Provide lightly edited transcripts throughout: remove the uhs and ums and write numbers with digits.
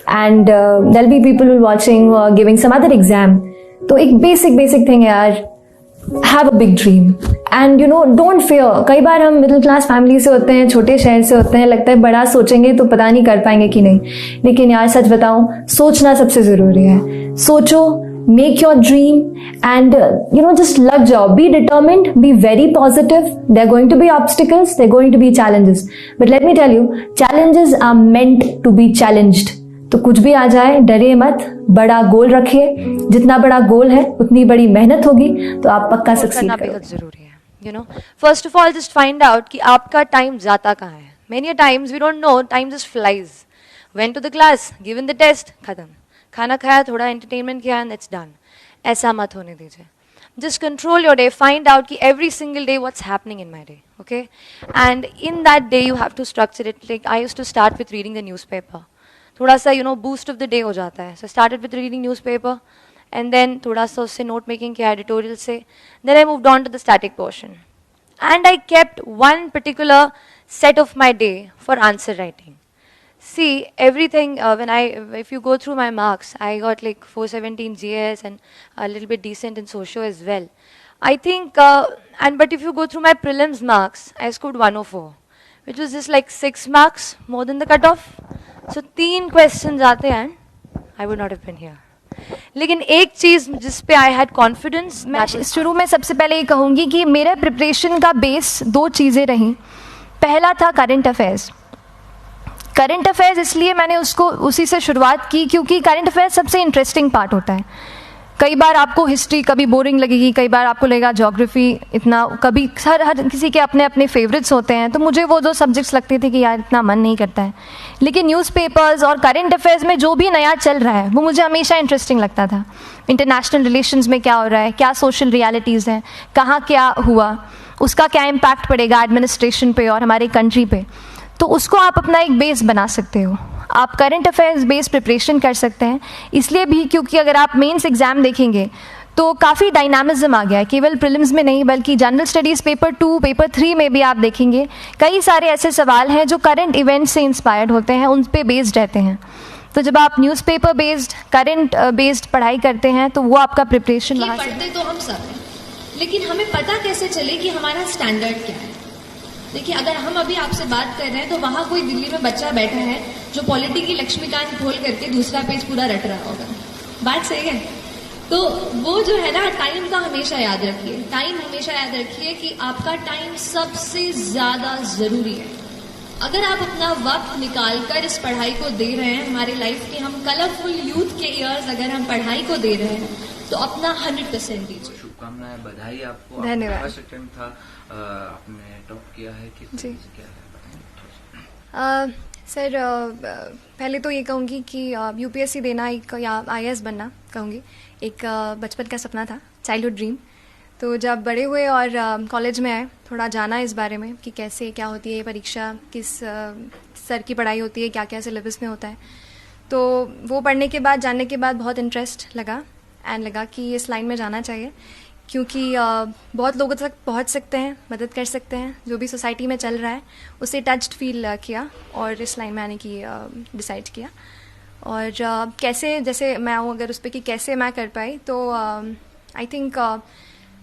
and there'll be people who are watching who are giving some other exam. तो एक basic thing है यार, have a big dream and don't fear. कई बार हम middle class family से होते हैं, छोटे शहर से होते हैं, लगता है बड़ा सोचेंगे तो पता नहीं कर पाएंगे कि नहीं. लेकिन यार सच बताऊं, सोचना सबसे जरूरी है. सोचो, make your dream and just लग जाओ. Be determined, be very positive. There going to be obstacles, there going to be challenges, but let me tell you, challenges are meant to be challenged. तो कुछ भी आ जाए डरे मत, बड़ा गोल रखिए. जितना बड़ा गोल है उतनी बड़ी मेहनत होगी, तो आप पक्का सक्सीड करोगे. जरूरी है. First of all just find out कि आपका टाइम जाता कहाँ है. Many times we don't know, time just flies. Went to the class, given the test, खत्म. खाना खाया, थोड़ा एंटरटेनमेंट किया एंड इट्स डन. ऐसा मत होने दीजिए. Just control your day. Find out ki every single day what's happening in my day, okay? And in that day you have to structure it. Like I used to start with reading the newspaper. थोड़ा सा boost of the day हो जाता है. So I started with reading newspaper, and then थोड़ा सा उससे note making किया, editorial से. Then I moved on to the static portion, and I kept one particular set of my day for answer writing. See, everything, if you go through my marks, I got like 417 GS and a little bit decent in socio as well. I think, but if you go through my prelims marks, I scored 104, which was just like 6 marks more than the cutoff. So 3 questions आते हैं, I would not have been here. लेकिन एक चीज़ जिस पे I had confidence, मैं शुरू में सबसे पहले ये कहूँगी कि मेरे प्रिपरेशन का बेस 2 चीज़ें रहीं. पहला था करंट अफेयर्स. करंट अफेयर्स इसलिए मैंने उसको उसी से शुरुआत की क्योंकि करंट अफेयर्स सबसे इंटरेस्टिंग पार्ट होता है. कई बार आपको हिस्ट्री कभी बोरिंग लगेगी, कई बार आपको लगेगा ज्योग्राफी इतना, कभी हर किसी के अपने अपने फेवरेट्स होते हैं. तो मुझे वो 2 सब्जेक्ट्स लगते थे कि यार इतना मन नहीं करता है. लेकिन न्यूज़पेपर्स और करंट अफेयर्स में जो भी नया चल रहा है वो मुझे हमेशा इंटरेस्टिंग लगता था. इंटरनेशनल रिलेशंस में क्या हो रहा है, क्या सोशल रियलिटीज़ हैं, कहाँ क्या हुआ, उसका क्या इम्पैक्ट पड़ेगा एडमिनिस्ट्रेशन पे और हमारी कंट्री पे. तो उसको आप अपना एक बेस बना सकते हो. आप करंट अफेयर्स बेस्ड प्रिपरेशन कर सकते हैं. इसलिए भी क्योंकि अगर आप मेंस एग्ज़ाम देखेंगे तो काफ़ी डायनामिज्म आ गया है. केवल प्रीलिम्स में नहीं बल्कि जनरल स्टडीज़ पेपर 2, पेपर 3 में भी आप देखेंगे कई सारे ऐसे सवाल हैं जो करंट इवेंट से इंस्पायर्ड होते हैं, उन पे बेस्ड रहते हैं. तो जब आप न्यूज़पेपर बेस्ड, करंट बेस्ड पढ़ाई करते हैं तो वो आपका प्रिपरेशन वहाँ से. पढ़ते तो हम सब हैं, लेकिन हमें पता कैसे चले कि हमारा स्टैंडर्ड क्या है. देखिए, अगर हम अभी आपसे बात कर रहे हैं तो वहाँ कोई दिल्ली में बच्चा बैठा है जो पॉलिटी की लक्ष्मीकांत खोल करके दूसरा पेज पूरा रट रहा होगा. बात सही है. तो वो जो है ना, टाइम का हमेशा याद रखिए. टाइम हमेशा याद रखिए कि आपका टाइम सबसे ज्यादा जरूरी है. अगर आप अपना वक्त निकाल कर इस पढ़ाई को दे रहे हैं, हमारे लाइफ के हम कलरफुल यूथ के ईयर्स अगर हम पढ़ाई को दे रहे हैं तो अपना 100% दीजिए. शुभकामनाएं, बधाई आपको. धन्यवाद. फर्स्ट अटेम्प्ट था, आपने टॉप किया है, किस जी. क्या है सर, पहले तो ये कहूँगी कि यूपीएससी देना एक या आईएएस बनना कहूँगी एक बचपन का सपना था, चाइल्डहुड ड्रीम. तो जब बड़े हुए और कॉलेज में आए, थोड़ा जाना इस बारे में कि कैसे क्या होती है ये परीक्षा, किस स्तर की पढ़ाई होती है, क्या क्या सिलेबस में होता है. तो वो पढ़ने के बाद, जानने के बाद बहुत इंटरेस्ट लगा एंड लगा कि इस लाइन में जाना चाहिए क्योंकि बहुत लोगों तक पहुंच सकते हैं, मदद कर सकते हैं. जो भी सोसाइटी में चल रहा है उसे टच्ड फील किया और इस लाइन में आने की डिसाइड किया. और कैसे, जैसे मैं हूँ अगर उस पर कि कैसे मैं कर पाई, तो I think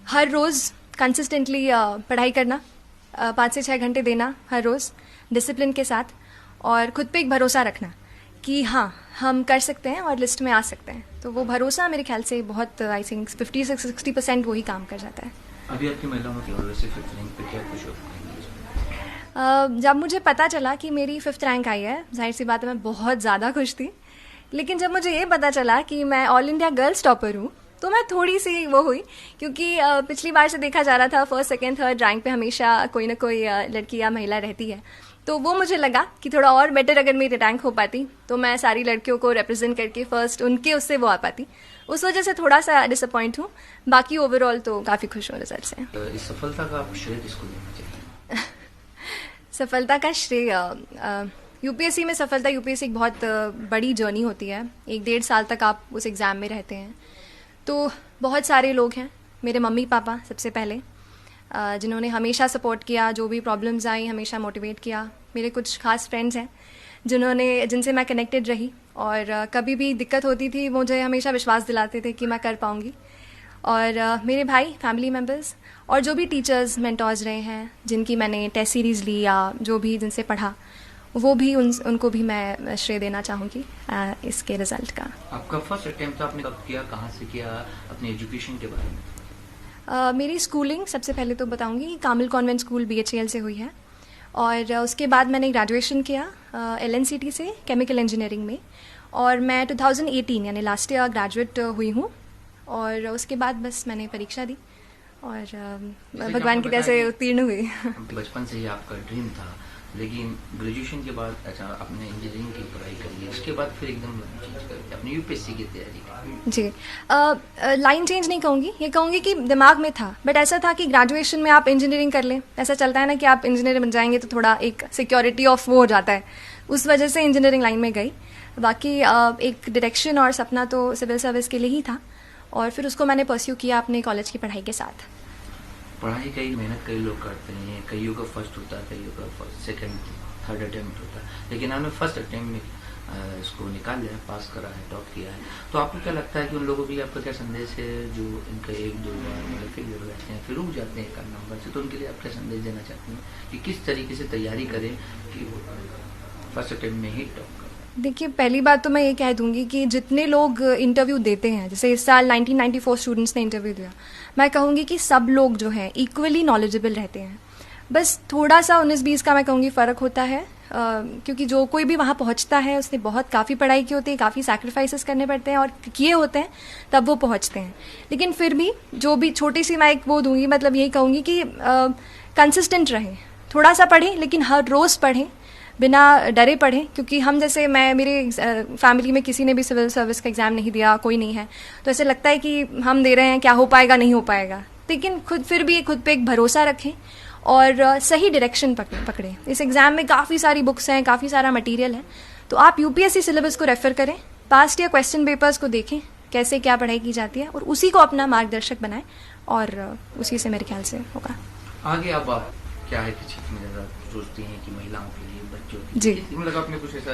her rose consistently पढ़ाई करना, 5 से 6 घंटे देना हर रोज़ डिसिप्लिन के साथ, और खुद पे एक भरोसा रखना कि हाँ हम कर सकते हैं और लिस्ट में आ सकते हैं. तो वो भरोसा मेरे ख्याल से बहुत, आई थिंक 50 से 60% वही काम कर जाता है. अभी आपकी महिलाओं में पे क्या कुछ जब मुझे पता चला कि मेरी 5th रैंक आई है, जाहिर सी बात है मैं बहुत ज़्यादा खुश थी. लेकिन जब मुझे ये पता चला कि मैं ऑल इंडिया गर्ल्स टॉपर हूँ तो मैं थोड़ी सी वो हुई, क्योंकि पिछली बार से देखा जा रहा था 1st, 2nd, 3rd रैंक पे हमेशा कोई ना कोई लड़की या महिला रहती है. तो वो मुझे लगा कि थोड़ा और बेटर अगर मेरी रैंक हो पाती तो मैं सारी लड़कियों को रिप्रेजेंट करके फर्स्ट उनके उससे वो आ पाती. उस वजह से थोड़ा सा डिसअपॉइंट हूँ. बाकी ओवरऑल तो काफ़ी खुश हूँ रिजल्ट से. इस सफलता का आप श्रेय किसको देना चाहिए? सफलता का श्रेय, यूपीएससी में सफलता, यूपीएससी एक बहुत बड़ी जर्नी होती है. 1-1.5 साल तक आप उस एग्ज़ाम में रहते हैं. तो बहुत सारे लोग हैं. मेरे मम्मी पापा सबसे पहले, जिन्होंने हमेशा सपोर्ट किया, जो भी प्रॉब्लम्स आई हमेशा मोटिवेट किया. मेरे कुछ खास फ्रेंड्स हैं जिनसे मैं कनेक्टेड रही और कभी भी दिक्कत होती थी मुझे हमेशा विश्वास दिलाते थे कि मैं कर पाऊँगी। और मेरे भाई, फैमिली मेम्बर्स और जो भी टीचर्स मेंटोर्स रहे हैं, जिनकी मैंने टेस्ट सीरीज़ ली या जो भी जिनसे पढ़ा, वो भी उनको भी मैं श्रेय देना चाहूँगी इसके रिज़ल्ट का। आपका फर्स्ट अटेम्प्ट आपने कब किया, कहाँ से किया, अपनी एजुकेशन के बारे में? मेरी स्कूलिंग सबसे पहले तो बताऊँगी कामिल कॉन्वेंट स्कूल BHEL से हुई है, और उसके बाद मैंने ग्रेजुएशन किया LNCT से केमिकल इंजीनियरिंग में, और मैं 2018 यानी लास्ट ईयर ग्रेजुएट हुई हूँ। और उसके बाद बस मैंने परीक्षा दी और भगवान की दया से उत्तीर्ण हुई। बचपन से ही आपका ड्रीम था, लेकिन ग्रेजुएशन के बाद अच्छा आपने इंजीनियरिंग की पढ़ाई कर ली, उसके बाद फिर एकदम चेंज कर अपनी UPSC की तैयारी की। जी, लाइन चेंज नहीं कहूँगी, ये कहूँगी कि दिमाग में था, बट ऐसा था कि ग्रेजुएशन में आप इंजीनियरिंग कर लें, ऐसा चलता है ना कि आप इंजीनियर बन जाएंगे तो थोड़ा एक सिक्योरिटी ऑफ वो हो जाता है, उस वजह से इंजीनियरिंग लाइन में गई। बाकी एक डायरेक्शन और सपना तो सिविल सर्विस के लिए ही था, और फिर उसको मैंने परस्यू किया अपने कॉलेज की पढ़ाई के साथ। पढ़ाई कई मेहनत कई लोग करते हैं, कईयों का फर्स्ट होता है, कईयों का फर्स्ट सेकंड थर्ड अटेम्प्ट होता है, लेकिन आपने फर्स्ट अटेम्प्ट में इसको निकाल लिया, पास करा है, टॉप किया है। तो आपको क्या लगता है कि उन लोगों को भी आपका क्या संदेश है जो इनका 1-2 बार मतलब फेल हो जाते हैं, फिर रुक जाते हैं एक नंबर से, तो उनके लिए आप क्या संदेश देना चाहते हैं कि किस तरीके से तैयारी करें कि वो फर्स्ट अटेम्प्ट में ही टॉप करें? देखिए, पहली बात तो मैं ये कह दूंगी कि जितने लोग इंटरव्यू देते हैं, जैसे इस साल 1994 स्टूडेंट्स ने इंटरव्यू दिया, मैं कहूँगी कि सब लोग जो हैं इक्वली नॉलेजेबल रहते हैं। बस थोड़ा सा 19-20 का मैं कहूँगी फ़र्क होता है, क्योंकि जो कोई भी वहाँ पहुँचता है उसने काफ़ी पढ़ाई की होती है, काफ़ी सैक्रिफाइसेस करने पड़ते हैं और किए होते हैं, तब वो पहुँचते हैं। लेकिन फिर भी जो भी छोटी सी मैं एक वो दूंगी, मतलब यही कहूँगी कि कंसिस्टेंट रहें, थोड़ा सा पढ़ें, लेकिन हर रोज़ पढ़ें, बिना डरे पढ़ें। क्योंकि हम जैसे मेरे फैमिली में किसी ने भी सिविल सर्विस का एग्ज़ाम नहीं दिया, कोई नहीं है, तो ऐसे लगता है कि हम दे रहे हैं, क्या हो पाएगा, नहीं हो पाएगा। लेकिन फिर भी खुद पे एक भरोसा रखें और सही डायरेक्शन पकड़ें। इस एग्ज़ाम में काफ़ी सारी बुक्स हैं, काफ़ी सारा मटेरियल है, तो आप UPSC सिलेबस को रेफ़र करें, पास्ट ईयर क्वेश्चन पेपर्स को देखें कैसे क्या पढ़ाई की जाती है, और उसी को अपना मार्गदर्शक बनाएं, और उसी से मेरे ख्याल से होगा। आगे अब आप क्या है कि क्षेत्र में ज़्यादा सोचती हैं कि महिलाओं के लिए, बच्चों के जी, लिए, मतलब आपने कुछ ऐसा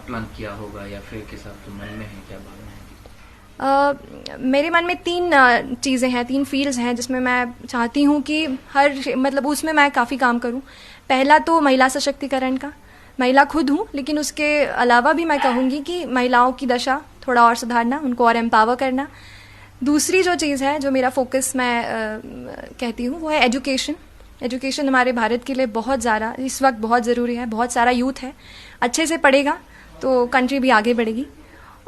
प्लान किया होगा या फिर किस आपके मन में है, क्या भावना है? मेरे मन में 3 चीज़ें हैं, 3 फील्ड्स हैं जिसमें मैं चाहती हूँ कि मतलब उसमें मैं काफ़ी काम करूँ। पहला तो महिला सशक्तिकरण का, महिला खुद हूँ, लेकिन उसके अलावा भी मैं कहूँगी कि महिलाओं की दशा थोड़ा और सुधारना, उनको और एम्पावर करना। दूसरी जो चीज़ है, जो मेरा फोकस मैं कहती हूँ, वो है एजुकेशन। एजुकेशन हमारे भारत के लिए बहुत ज़्यादा इस वक्त बहुत ज़रूरी है। बहुत सारा यूथ है, अच्छे से पढ़ेगा तो कंट्री भी आगे बढ़ेगी।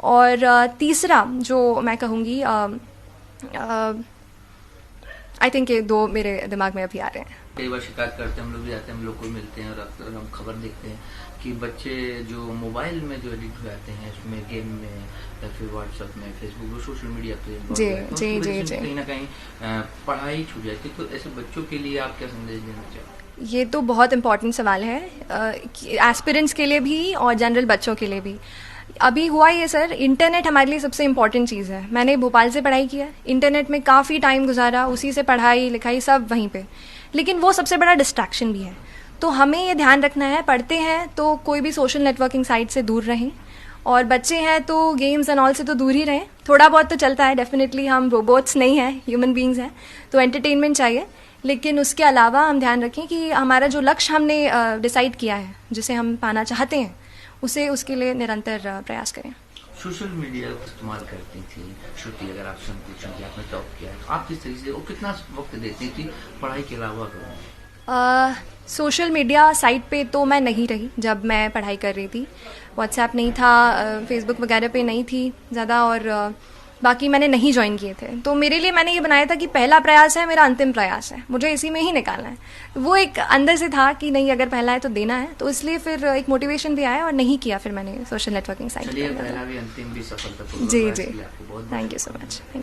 और तीसरा जो मैं कहूँगी, आई थिंक ये 2 मेरे दिमाग में अभी आ रहे हैं। कई बार शिकायत करते हैं, हम लोग भी जाते हैं, हम लोग को मिलते हैं और अक्सर हम खबर देखते हैं कि बच्चे जो मोबाइल में जो एडिक्ट हो जाते हैं, इसमें गेम में या फिर व्हाट्सएप में, फेसबुक, सोशल मीडिया पे जी, कहीं ना कहीं पढ़ाई छूट जाती है। तो ऐसे बच्चों के लिए आप क्या संदेश देना चाहते हैं? ये तो बहुत इम्पॉर्टेंट सवाल है, एस्पिरेंट्स के लिए भी और जनरल बच्चों के लिए भी। अभी हुआ ये सर, इंटरनेट हमारे लिए सबसे इम्पॉर्टेंट चीज़ है। मैंने भोपाल से पढ़ाई किया, इंटरनेट में काफ़ी टाइम गुजारा, उसी से पढ़ाई लिखाई सब वहीं पे, लेकिन वो सबसे बड़ा डिस्ट्रैक्शन भी है। तो हमें ये ध्यान रखना है, पढ़ते हैं तो कोई भी सोशल नेटवर्किंग साइट से दूर रहें, और बच्चे हैं तो गेम्स एंड ऑल से तो दूर ही रहें। थोड़ा बहुत तो चलता है, डेफिनेटली हम रोबोट्स नहीं हैं, ह्यूमन बींग्स हैं, तो एंटरटेनमेंट चाहिए, लेकिन उसके अलावा हम ध्यान रखें कि हमारा जो लक्ष्य हमने डिसाइड किया है, जिसे हम पाना चाहते हैं, उसके लिए निरंतर प्रयास करें। सोशल मीडिया का इस्तेमाल करती थी श्रुति, अगर आपसे पूछें कि आपने टॉप किया है, आप किस तरीके से वो कितना वक्त देती थी पढ़ाई के अलावा? सोशल मीडिया साइट पे तो मैं नहीं रही जब मैं पढ़ाई कर रही थी। व्हाट्सएप नहीं था, फेसबुक वगैरह पे नहीं थी ज़्यादा, और बाकी मैंने नहीं ज्वाइन किए थे। तो मेरे लिए मैंने ये बनाया था कि पहला प्रयास है मेरा, अंतिम प्रयास है, मुझे इसी में ही निकालना है। वो एक अंदर से था कि नहीं, अगर पहला है तो देना है, तो इसलिए फिर एक मोटिवेशन भी आया और नहीं किया फिर मैंने सोशल नेटवर्किंग साइट। चलिए, पहला भी अंतिम भी सफलता। जी, thank you so much, thank you.